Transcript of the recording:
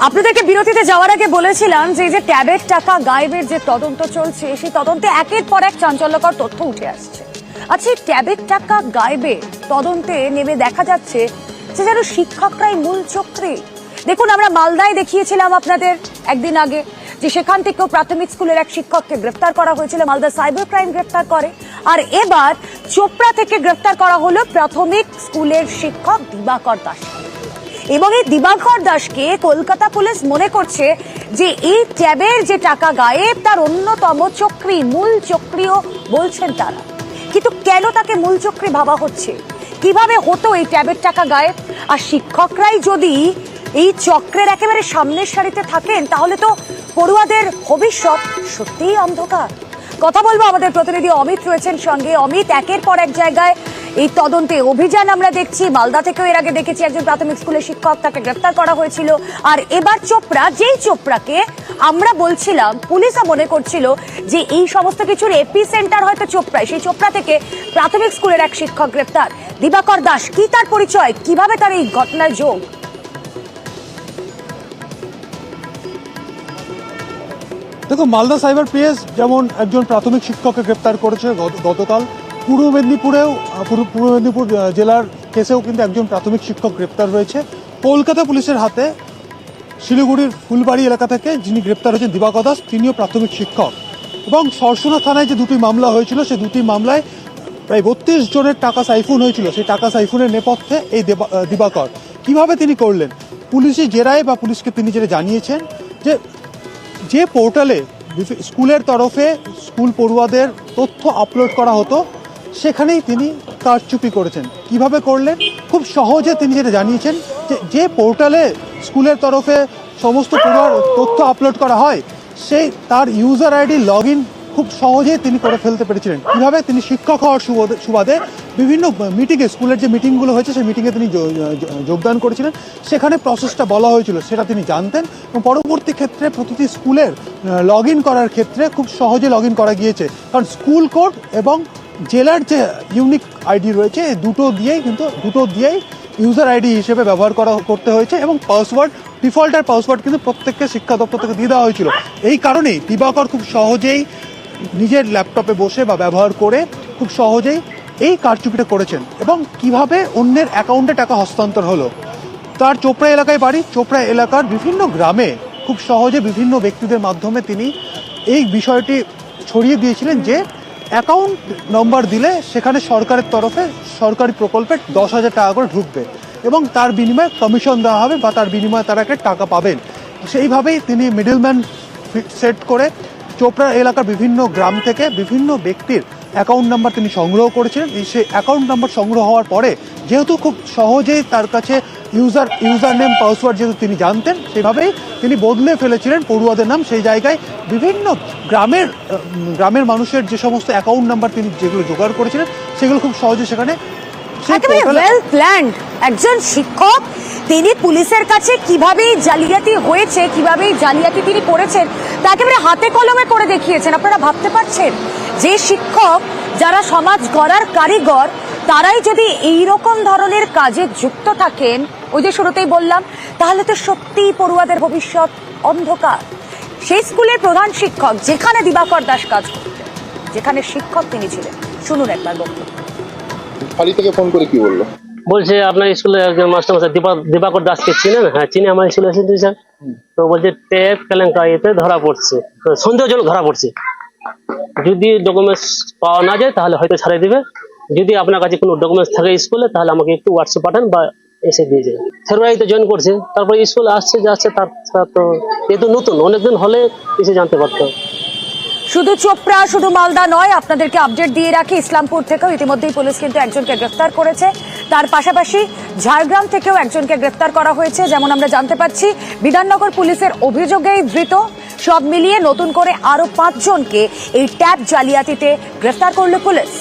আপনাদেরকে বিরতিতে যাওয়ার আগে বলেছিলাম যে এই যে ট্যাবের টাকা গায়েবের যে তদন্ত চলছে সেই তদন্তে একের পর এক চাঞ্চল্যকর তথ্য উঠে আসছে। আচ্ছা, এই ট্যাবের টাকা গায়েবে তদন্তে নেমে দেখা যাচ্ছে যে যেন শিক্ষকরাই মূল চক্রে। দেখুন, আমরা মালদায় দেখিয়েছিলাম আপনাদের একদিন আগে যে সেখান থেকেও প্রাথমিক স্কুলের এক শিক্ষককে গ্রেফতার করা হয়েছিল, মালদা সাইবার ক্রাইম গ্রেফতার করে। আর এবার চোপড়া থেকে গ্রেফতার করা হলো প্রাথমিক স্কুলের শিক্ষক দিবাকর দাস। এবং এই দিবাকর দাসকে কলকাতা পুলিশ মনে করছে যে এই ট্যাবের যে টাকা গায়েব তার অন্যতম চক্রী, মূল চক্রীও বলছেন তারা। কিন্তু কেন তাকে মূল চক্রী ভাবা হচ্ছে? কিভাবে হতো এই ট্যাবের টাকা গায়েব? আর শিক্ষকরাই যদি এই চক্রের একেবারে সামনের সারিতে থাকেন তাহলে তো পড়ুয়াদের ভবিষ্যৎ সত্যিই অন্ধকার। কথা বলবো, আমাদের প্রতিনিধি অমিত রয়েছেন সঙ্গে। অমিত, একের পর এক জায়গায় এই তদন্তে অভিযান আমরা দেখছি। মালদা থেকেও এর আগে দেখেছি একজন প্রাথমিক স্কুলের শিক্ষক, তাকে গ্রেফতার করা হয়েছিল। আর এবার চোপড়া, যেই চোপড়াকে আমরা বলছিলাম পুলিশও মনে করছিল যে এই সমস্ত কিছুর এপি সেন্টার হয়তো চোপড়ায়, সেই চোপড়া থেকে প্রাথমিক স্কুলের এক শিক্ষক গ্রেফতার। দিবাকর দাস, কি তার পরিচয়, কিভাবে তার এই ঘটনায় যোগ? দেখো, মালদা সাইবার পিএস যেমন একজন প্রাথমিক শিক্ষককে গ্রেপ্তার করেছে গতকাল, পূর্ব মেদিনীপুর জেলার কেসেও কিন্তু একজন প্রাথমিক শিক্ষক গ্রেপ্তার হয়েছে। কলকাতা পুলিশের হাতে শিলিগুড়ির ফুলবাড়ি এলাকা থেকে যিনি গ্রেপ্তার হয়েছেন দিবাকর দাস, তিনিও প্রাথমিক শিক্ষক। এবং সরসোনা থানায় যে দুটি মামলা হয়েছিল, সেই দুটি মামলায় প্রায় 32 জনের টাকা সাইফুন হয়েছিল। সেই টাকা সাইফুনের নেপথ্যে এই দিবাকর। কিভাবে তিনি করলেন? পুলিশি জেরায় বা পুলিশকে তিনি যেটা জানিয়েছেন যে পোর্টালে স্কুলের তরফে স্কুল পড়ুয়াদের তথ্য আপলোড করা হতো, সেখানেই তিনি কারচুপি করেছেন। কিভাবে করলেন? খুব সহজে তিনি যেটা জানিয়েছেন যে পোর্টালে স্কুলের তরফে সমস্ত পড়ুয়ার তথ্য আপলোড করা হয়, সেই তার ইউজার আইডি লগ ইন খুব সহজেই তিনি করে ফেলতে পেরেছিলেন। কীভাবে? তিনি শিক্ষক হওয়ার সুবাদে বিভিন্ন মিটিংয়ে, স্কুলের যে মিটিংগুলো হয়েছে সেই মিটিংয়ে তিনি যোগদান করেছিলেন। সেখানে প্রসেসটা বলা হয়েছিল, সেটা তিনি জানতেন। এবং পরবর্তী ক্ষেত্রে প্রতিটি স্কুলের লগ ইন করার ক্ষেত্রে খুব সহজে লগ ইন করা গিয়েছে, কারণ স্কুল কোড এবং জেলার যে ইউনিক আইডি রয়েছে, দুটো দিয়েই ইউজার আইডি হিসেবে ব্যবহার করতে হয়েছে। এবং পাসওয়ার্ড, ডিফল্টার পাসওয়ার্ড কিন্তু প্রত্যেককে শিক্ষা দপ্তর থেকে দিয়ে দেওয়া হয়েছিল। এই কারণেই দিবাকর খুব সহজেই নিজের ল্যাপটপে বসে বা ব্যবহার করে খুব সহজেই এই কারচুপিটা করেছেন। এবং কিভাবে অন্যের অ্যাকাউন্টে টাকা হস্তান্তর হলো? তার চোপড়া এলাকায় বাড়ি, চোপড়া এলাকার বিভিন্ন গ্রামে খুব সহজে বিভিন্ন ব্যক্তিদের মাধ্যমে তিনি এই বিষয়টি ছড়িয়ে দিয়েছিলেন যে অ্যাকাউন্ট নম্বর দিলে সেখানে সরকারের তরফে সরকারি প্রকল্পে 10,000 টাকা করে ঢুকবে এবং তার বিনিময়ে কমিশন দেওয়া হবে বা তার বিনিময়ে তারা একটা টাকা পাবেন। সেইভাবেই তিনি মিডলম্যান সেট করে চোপড়া এলাকার বিভিন্ন গ্রাম থেকে বিভিন্ন ব্যক্তির অ্যাকাউন্ট নাম্বার তিনি সংগ্রহ করেছিলেন। সেই অ্যাকাউন্ট নাম্বার সংগ্রহ হওয়ার পরে যেহেতু খুব সহজেই তার কাছে ইউজার নেম পাসওয়ার্ড যেহেতু তিনি জানতেন, সেভাবেই তিনি বদলে ফেলেছিলেন পড়ুয়াদের নাম। সেই জায়গায় বিভিন্ন গ্রামের মানুষের যে সমস্ত অ্যাকাউন্ট নাম্বার তিনি যেগুলো জোগাড় করেছিলেন, সেগুলো খুব সহজে সেখানে ওয়েল প্ল্যান্ড। একজন শিক্ষক, তিনি পুলিশের কাছে কিভাবে জালিয়াতি হয়েছে, কিভাবে জালিয়াতি তিনি করেছেন তা একেবারে হাতে কলমে করে দেখিয়েছেন। আপনারা ভাবতে পারছেন যে শিক্ষক যারা সমাজ গড়ার কারিগর, তারাই যদি এইরকম ধরনের কাজে যুক্ত থাকেন, ওই যে শুরুতেই বললাম, তাহলে তো সত্যিই পড়ুয়াদের ভবিষ্যৎ অন্ধকার। সেই স্কুলের প্রধান শিক্ষক, যেখানে দিবাকর দাস কাজ করতেন, যেখানে শিক্ষক তিনি ছিলেন, শুনুন একবার বক্তব্য। বাড়ি থেকে ফোন করে কি বললো? বলছে আপনার স্কুলে একজন মাস্টার দিবাকর দাসকে চিনেন? হ্যাঁ চিনি, আমার স্কুলে এসেছি স্যার। তো বলছে ট্যাব কেলেঙ্কারিতে ধরা পড়ছে, সন্দেহজনক ধরা পড়ছে, যদি ডকুমেন্টস পাওয়া না যায় তাহলে হয়তো ছাড়িয়ে দিবে। যদি আপনার কাছে কোনো ডকুমেন্টস থাকে স্কুলে তাহলে আমাকে একটু হোয়াটসঅ্যাপ পাঠান বা এসে দিয়ে যাবে। ফেব্রুয়ারিতে জয়েন করছে, তারপরে স্কুল আসছে যাচ্ছে, তার তো যেহেতু নতুন, অনেকদিন হলে এসে জানতে পারতাম। শুধু চোপড়া, শুধু মালদা নয়, আপনাদেরকে আপডেট দিয়ে রাখি, ইসলামপুর থেকেও ইতিমধ্যেই পুলিশ কিন্তু একজনকে গ্রেফতার করেছে। তার পাশাপাশি ঝাড়গ্রাম থেকেও একজনকে গ্রেফতার করা হয়েছে। যেমন আমরা জানতে পাচ্ছি, বিধাননগর পুলিশের অভিযোগেই ধৃত। সব মিলিয়ে নতুন করে আরো 5 জনকে এই ট্যাব জালিয়াতিতে গ্রেফতার করল পুলিশ।